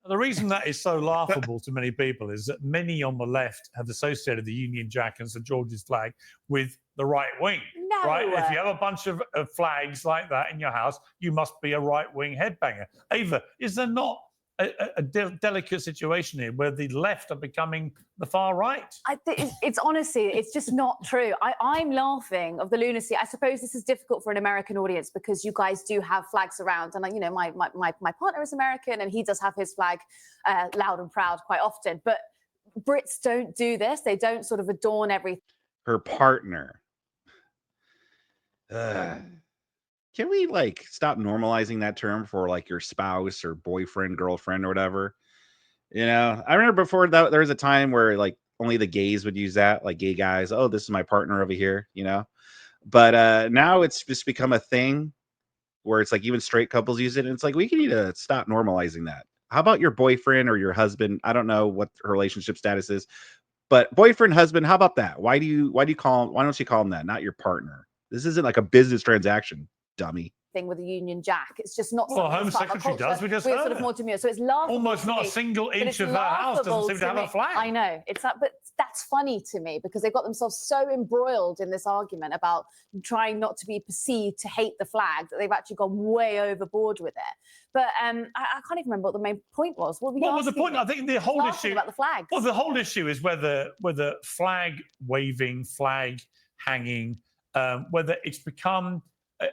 The reason that is so laughable to many people is that many on the left have associated the Union Jack and St George's flag with the right wing. No. Right? If you have a bunch of flags like that in your house, you must be a right-wing headbanger. Ava, is there not a delicate situation here where the left are becoming the far right? It's honestly, it's just not true. I'm laughing of the lunacy. I suppose this is difficult for an American audience because you guys do have flags around, and my partner is American and he does have his flag loud and proud quite often. But Brits don't do this. They don't sort of adorn everything. Her partner. Can we stop normalizing that term for your spouse or boyfriend, girlfriend, or whatever? I remember before that there was a time where only the gays would use that, like gay guys. Oh, this is my partner over here, But now it's just become a thing where it's even straight couples use it, and it's we need to stop normalizing that. How about your boyfriend or your husband? I don't know what her relationship status is, but boyfriend, husband. How about that? Why don't you call him that? Not your partner. This isn't like a business transaction. Dummy thing with the Union Jack. It's just not. Well, Home Secretary does. We just heard sort of more demure. So it's laughable. Almost not a single inch of her house doesn't seem to have a flag. I know it's that, but that's funny to me because they've got themselves so embroiled in this argument about trying not to be perceived to hate the flag that they've actually gone way overboard with it. But I can't even remember what the main point was. What was the point? I think the whole issue about the flag. Well, the whole issue is whether flag waving, flag hanging, whether it's become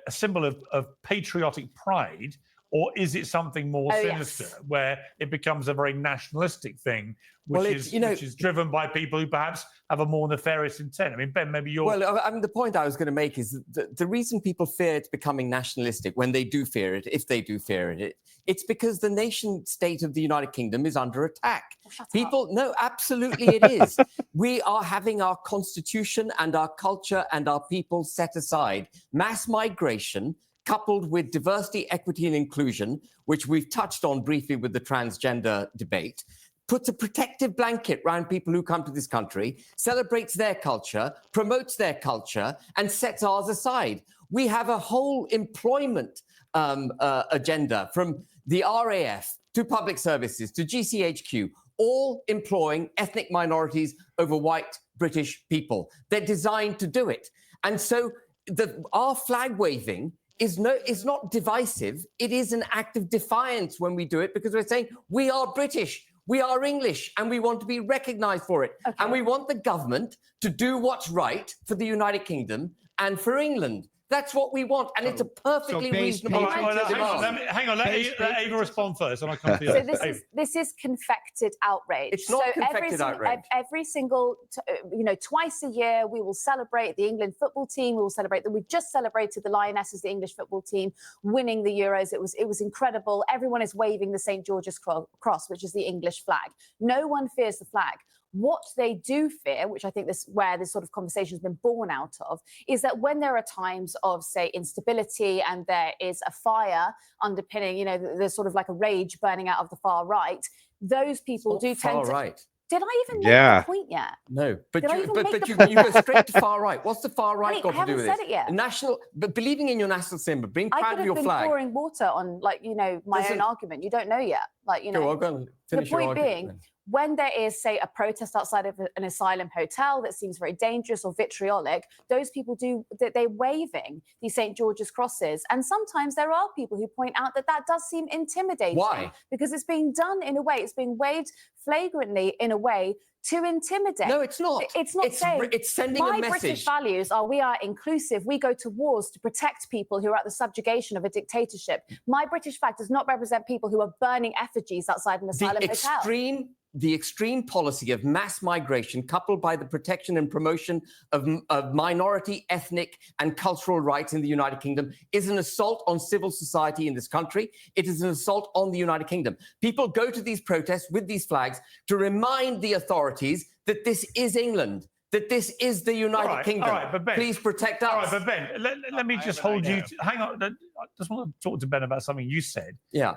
a symbol of patriotic pride, or is it something more sinister, where it becomes a very nationalistic thing, which is driven by people who perhaps have a more nefarious intent? I mean, Ben, maybe you're... Well, I mean, the point I was going to make is that the reason people fear it's becoming nationalistic, when they do fear it, if they do fear it, it's because the nation state of the United Kingdom is under attack. No, absolutely it is. We are having our constitution and our culture and our people set aside. Mass migration, coupled with diversity, equity, and inclusion, which we've touched on briefly with the transgender debate, puts a protective blanket around people who come to this country, celebrates their culture, promotes their culture, and sets ours aside. We have a whole employment agenda, from the RAF to public services to GCHQ, all employing ethnic minorities over white British people. They're designed to do it. And so our flag waving is not divisive. It is an act of defiance when we do it, because we're saying we are British, we are English, and we want to be recognized for it. And we want the government to do what's right for the United Kingdom and for England. That's what we want, and it's a perfectly reasonable demand. Hang on, let Ava respond first, and I'll come to you. So this is confected outrage. It's not confected outrage. Every single, twice a year, we will celebrate the England football team. We will celebrate that. We just celebrated the Lionesses, the English football team, winning the Euros. It was incredible. Everyone is waving the St. George's Cross, which is the English flag. No one fears the flag. What they do fear, which I think where this sort of conversation has been born out of, is that when there are times of, say, instability and there is a fire underpinning, there's sort of like a rage burning out of the far right, those people do tend to... Right. Did I even make the point yet? No, but you go straight to far right. What's the far right got to do with it? I haven't said it yet. But believing in your national symbol, being proud of your flag. I could have been pouring water on, my own argument. You don't know yet. Go on, finish your argument. The point being, when there is, say, a protest outside of an asylum hotel that seems very dangerous or vitriolic, those people they're waving these St. George's crosses. And sometimes there are people who point out that does seem intimidating. Why? Because it's being done in a way, it's being waved flagrantly in a way to intimidate. No, it's not. It's sending a message. My British values are: we are inclusive. We go to wars to protect people who are at the subjugation of a dictatorship. My British flag does not represent people who are burning effigies outside an asylum hotel. The extreme policy of mass migration, coupled by the protection and promotion of minority, ethnic, and cultural rights in the United Kingdom, is an assault on civil society in this country. It is an assault on the United Kingdom. People go to these protests with these flags to remind the authorities that this is England, that this is the United Kingdom. All right, but Ben, please protect us. All right, but Ben, let me just hold you. Hang on. I just want to talk to Ben about something you said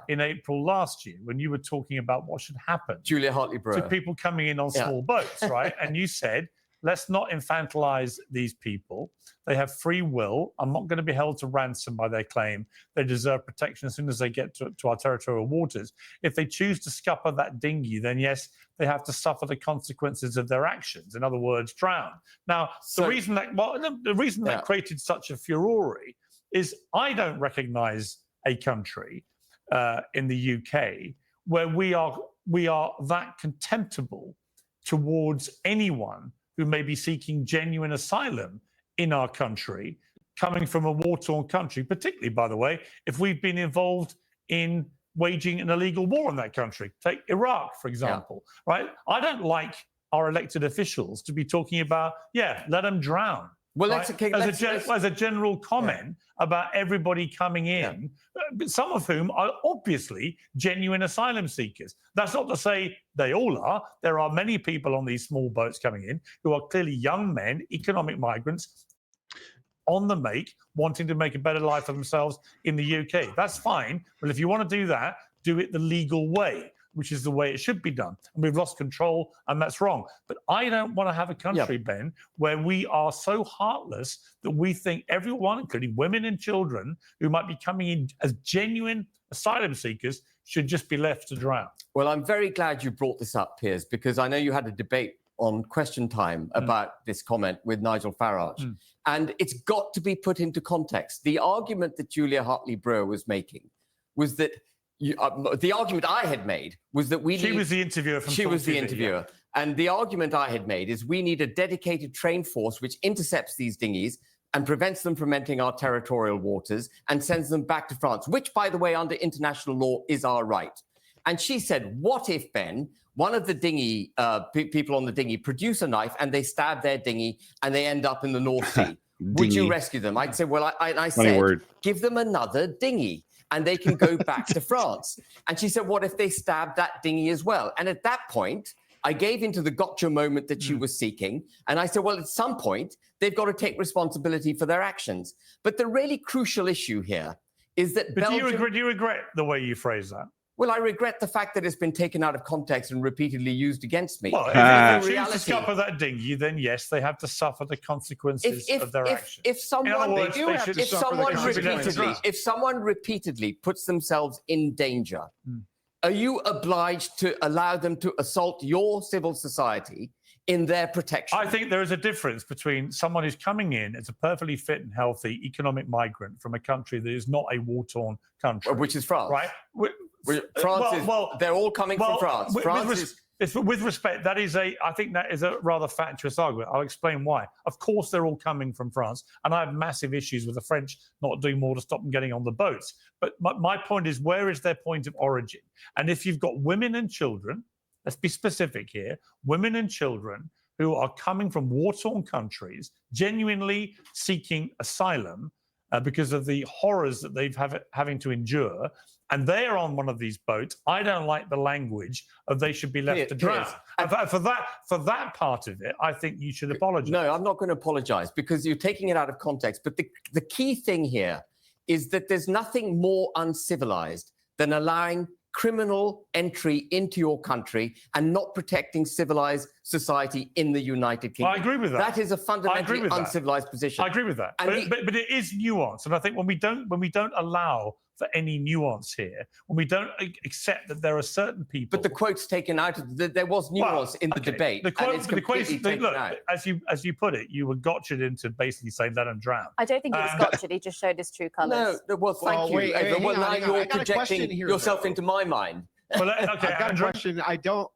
in April last year, when you were talking about what should happen Julia Hartley-Brewer, to people coming in on small boats, right? And you said, let's not infantilize these people. They have free will. I'm not going to be held to ransom by their claim. They deserve protection as soon as they get to our territorial waters. If they choose to scupper that dinghy, then yes, they have to suffer the consequences of their actions. In other words, drown. Now, the reason that created such a furore is I don't recognize a country in the UK where we are that contemptible towards anyone who may be seeking genuine asylum in our country, coming from a war-torn country, particularly, by the way, if we've been involved in waging an illegal war in that country. Take Iraq, for example, right? I don't like our elected officials to be talking about, let them drown. Well, right? As a general comment about everybody coming in, some of whom are obviously genuine asylum seekers. That's not to say they all are. There are many people on these small boats coming in who are clearly young men, economic migrants, on the make, wanting to make a better life for themselves in the UK. That's fine. But if you want to do that, do it the legal way, which is the way it should be done. And we've lost control, and that's wrong. But I don't want to have a country, Ben, where we are so heartless that we think everyone, including women and children, who might be coming in as genuine asylum seekers, should just be left to drown. Well, I'm very glad you brought this up, Piers, because I know you had a debate on Question Time about this comment with Nigel Farage. And it's got to be put into context. The argument that Julia Hartley-Brewer was making was that the argument I had made was that She was the interviewer from She was the TV, interviewer. And the argument I had made is we need a dedicated trained force which intercepts these dinghies and prevents them from entering our territorial waters and sends them back to France, which, by the way, under international law is our right. And she said, what if, Ben, one of the dinghy people on the dinghy produce a knife and they stab their dinghy and they end up in the North Sea? Would you rescue them? I'd say, well, I said, give them another dinghy and they can go back to France. And she said, what if they stab that dinghy as well? And at that point, I gave into the gotcha moment that she was seeking. And I said, well, at some point, they've got to take responsibility for their actions. But the really crucial issue here is that Belgium... Do you regret the way you phrase that? Well, I regret the fact that it's been taken out of context and repeatedly used against me. Well, if they choose to scupper that dinghy, then yes, they have to suffer the consequences of their actions. If someone repeatedly puts themselves in danger, are you obliged to allow them to assault your civil society in their protection? I think there is a difference between someone who's coming in as a perfectly fit and healthy economic migrant from a country that is not a war-torn country. Which is France. Right? They're all coming from France. With respect, I think that is a rather fatuous argument. I'll explain why. Of course, they're all coming from France, and I have massive issues with the French not doing more to stop them getting on the boats. But my point is, where is their point of origin? And if you've got women and children, let's be specific here, women and children who are coming from war-torn countries, genuinely seeking asylum because of the horrors that they've having to endure, and they are on one of these boats, I don't like the language of they should be left to drown. For that part of it, I think you should apologize. No, I'm not going to apologize because you're taking it out of context. But the key thing here is that there's nothing more uncivilized than allowing criminal entry into your country and not protecting civilized society in the United Kingdom. I agree with that. That is a fundamentally uncivilized position. I agree with that. But it is nuance. And I think when we don't allow for any nuance here, when we don't accept that there are certain people... But the quote's taken out. There was nuance in the debate. Look, as you put it, you were gotcha'd into basically saying let him drown. I don't think he was gotcha'd. He just showed his true colours. No, well, thank you. Now you're projecting yourself into my mind. Well, okay, I've got a question. I don't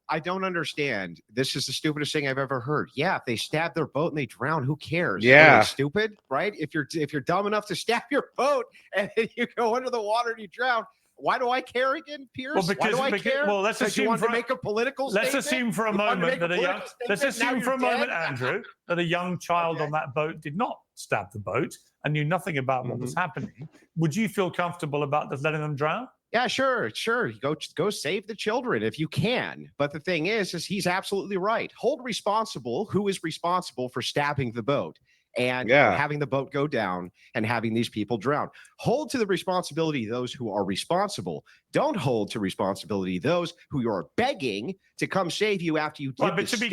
understand. This is the stupidest thing I've ever heard. Yeah, if they stab their boat and they drown, who cares? Yeah, are they stupid, right? If you're dumb enough to stab your boat and then you go under the water and you drown, why do I care again, Piers? Well, why do I care? Well, let's assume you want to make a political statement. Let's assume for a moment that Andrew, that a young child on that boat did not stab the boat and knew nothing about what was happening. Would you feel comfortable about just letting them drown? Yeah, sure. Go save the children if you can. But the thing is he's absolutely right. Hold responsible who is responsible for stabbing the boat and having the boat go down and having these people drown. Hold to the responsibility those who are responsible. Don't hold to responsibility those who you are begging to come save you after you did but to be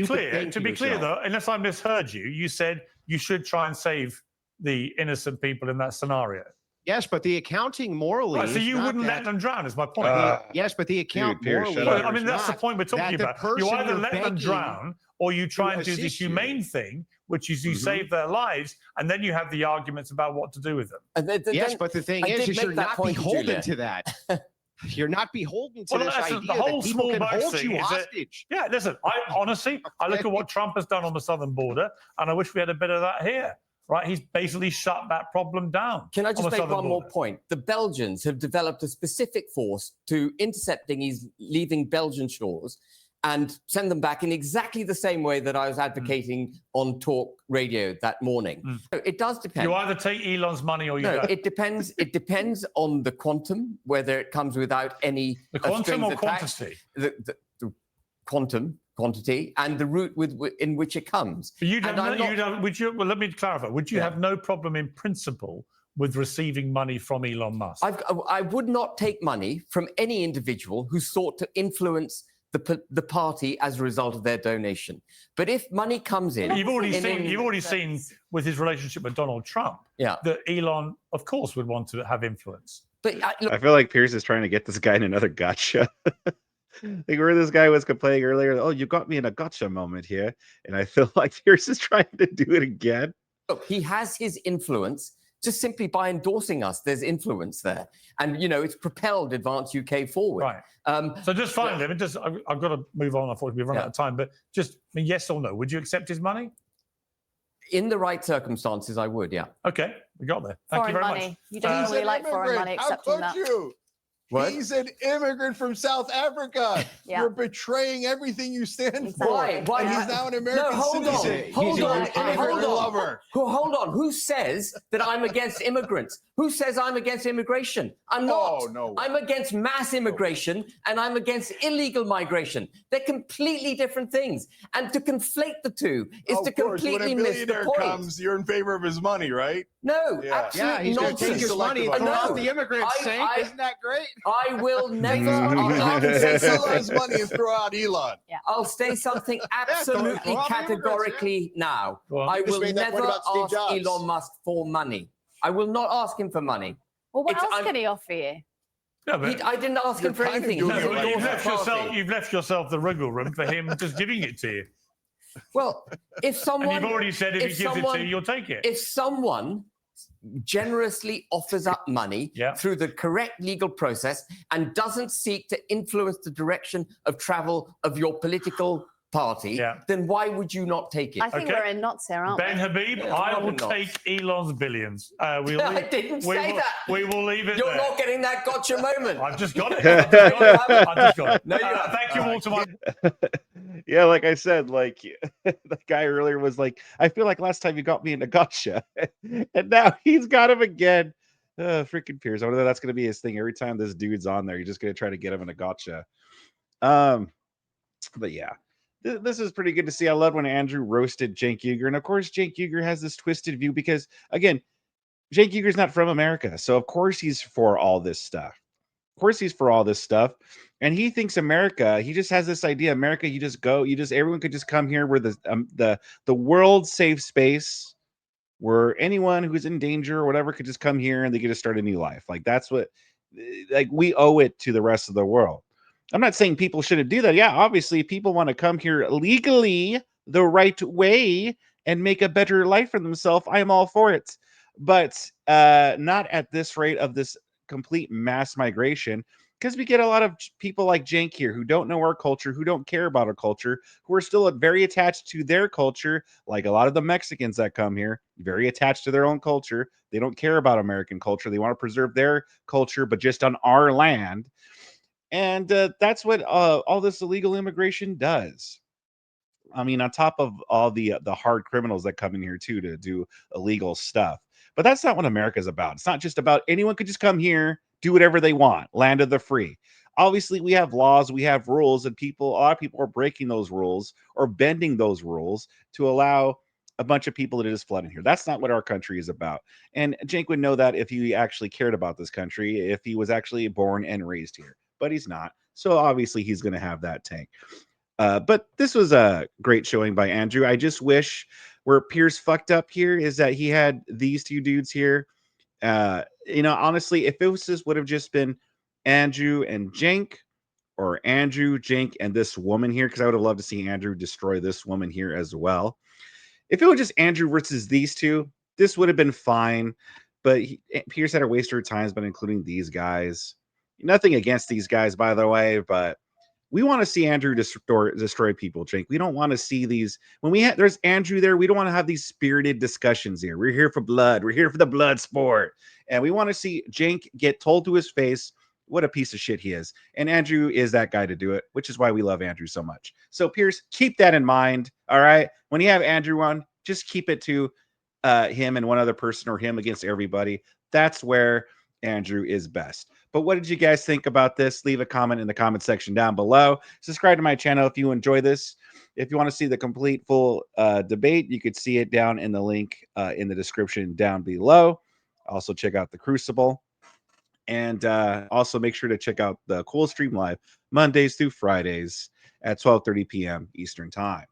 clear though, unless I misheard you, you said you should try and save the innocent people in that scenario. Yes, but the accounting morally. Right, so you wouldn't let them drown, is my point. Yes, but the account morally. I mean, that's the point we're talking about. You either let them drown or you try and do the humane thing, which is you save their lives, and then you have the arguments about what to do with them. Yes, but the thing is you're not beholden to that. You're not beholden to this idea the whole that people small can hold thing you hostage. Yeah, listen, I honestly look at what Trump has done on the southern border, and I wish we had a bit of that here. Right, he's basically shut that problem down. Can I just make one more point? The Belgians have developed a specific force to intercept dinghies leaving Belgian shores and send them back in exactly the same way that I was advocating on talk radio that morning. So it does depend. You either take Elon's money or you don't. It depends. It depends on the quantum, whether it comes without any the quantum or attached. quantity. The quantity and the route in which it comes. Well, let me clarify. Would you have no problem in principle with receiving money from Elon Musk? I would not take money from any individual who sought to influence the party as a result of their donation. But if money comes in, you've already seen with his relationship with Donald Trump, that Elon, of course, would want to have influence. But I feel like Piers is trying to get this guy in another gotcha. Like where this guy was complaining earlier, oh, you got me in a gotcha moment here. And I feel like Piers is trying to do it again. Look, he has his influence just simply by endorsing us. There's influence there. And, it's propelled Advance UK forward. Right. So just finally, I've got to move on. Unfortunately, we've run out of time. But just yes or no, would you accept his money? In the right circumstances, I would, yeah. Okay, we got there. Thank you Foreign very money. much. You don't He's really an like foreign money immigrant. How accepting could that. you? What? He's an immigrant from South Africa. Yeah. You're betraying everything you stand Exactly. for. Why? And he's now an American hold on. citizen. Hold He's on. an immigrant lover. Hold on. Who says that I'm against immigrants? Who says I'm against immigration? I'm not. Oh, no. I'm against mass immigration and I'm against illegal migration. They're completely different things. And to conflate the two is to Of course, completely when a miss the billionaire point. comes, you're in favor of his money, right? No, Yeah. absolute Yeah, he's going to take nonsense. his money and No. throw out the immigrants, Cenk. I- Isn't that great? I will never. I'm not going to take say Elon's something. money and throw out Elon. I'll say something absolutely throw out the immigrants, categorically now. Go on. I just will made that point never about Steve ask Jobs. Elon Musk for money. I will not ask him for money. Well, what It's- else I'm- can he offer you? Yeah, but I didn't ask You're him for kind of anything. doing He's it no, right but endorsed now. the party. you've left yourself the wriggle room for him just giving it to you. Well, if And someone, you've already said if he if gives it to someone- you, you'll take it. if someone generously offers up money Yeah. through the correct legal process and doesn't seek to influence the direction of travel of your political party, Yeah. then why would you not take it? I think Okay. we're in knots here, aren't Ben we? Habib, Yeah, I not will enough. take Elon's billions. I didn't say that. We will leave it You're there. not getting that gotcha moment. I've just got it. I've just got it. No, you haven't. Thank you all to my Yeah, like I said, like the guy earlier was like, I feel like last time you got me in a gotcha, and now he's got him again. Freaking Piers. I wonder if that's going to be his thing every time this dude's on there. You're just going to try to get him in a gotcha. But yeah, this is pretty good to see. I love when Andrew roasted Cenk Uygur, and of course, Cenk Uygur has this twisted view because, again, Cenk Uygur's not from America, so of course he's for all this stuff. Of course he's for all this stuff, and he thinks America. He just has this idea: America, you just go, everyone could just come here. Where the world safe space, where anyone who's in danger or whatever could just come here and they get to start a new life. Like that's what, like we owe it to the rest of the world. I'm not saying people shouldn't do that. Yeah, obviously, if people want to come here legally the right way and make a better life for themselves, I am all for it. But not at this rate of this complete mass migration, because we get a lot of people like Cenk here who don't know our culture, who don't care about our culture, who are still very attached to their culture, like a lot of the Mexicans that come here, very attached to their own culture. They don't care about American culture. They want to preserve their culture, but just on our land. And that's what all this illegal immigration does. I mean, on top of all the hard criminals that come in here too to do illegal stuff. But that's not what America's about. It's not just about anyone could just come here, do whatever they want, land of the free. Obviously, we have laws, we have rules, and a lot of people are breaking those rules or bending those rules to allow a bunch of people to just flood in here. That's not what our country is about. And Cenk would know that if he actually cared about this country, if he was actually born and raised here. But he's not. So obviously, he's going to have that tank. But this was a great showing by Andrew. I just wish where Piers fucked up here is that he had these two dudes here. Honestly, if it was would have just been Andrew and Cenk, or Andrew, Cenk, and this woman here, because I would have loved to see Andrew destroy this woman here as well. If it was just Andrew versus these two, this would have been fine. But Piers had a waste of times, but including these guys. Nothing against these guys, by the way, but we want to see Andrew destroy people, Cenk. We don't want to see these. When there's Andrew there, we don't want to have these spirited discussions here. We're here for blood. We're here for the blood sport. And we want to see Cenk get told to his face what a piece of shit he is. And Andrew is that guy to do it, which is why we love Andrew so much. So, Piers, keep that in mind, all right? When you have Andrew on, just keep it to him and one other person or him against everybody. That's where Andrew is best. But what did you guys think about this? Leave a comment in the comment section down below. Subscribe to my channel if you enjoy this. If you want to see the complete full debate, you could see it down in the link in the description down below. Also check out the Crucible. And also make sure to check out the Cool Stream Live Mondays through Fridays at 12:30 p.m. Eastern Time.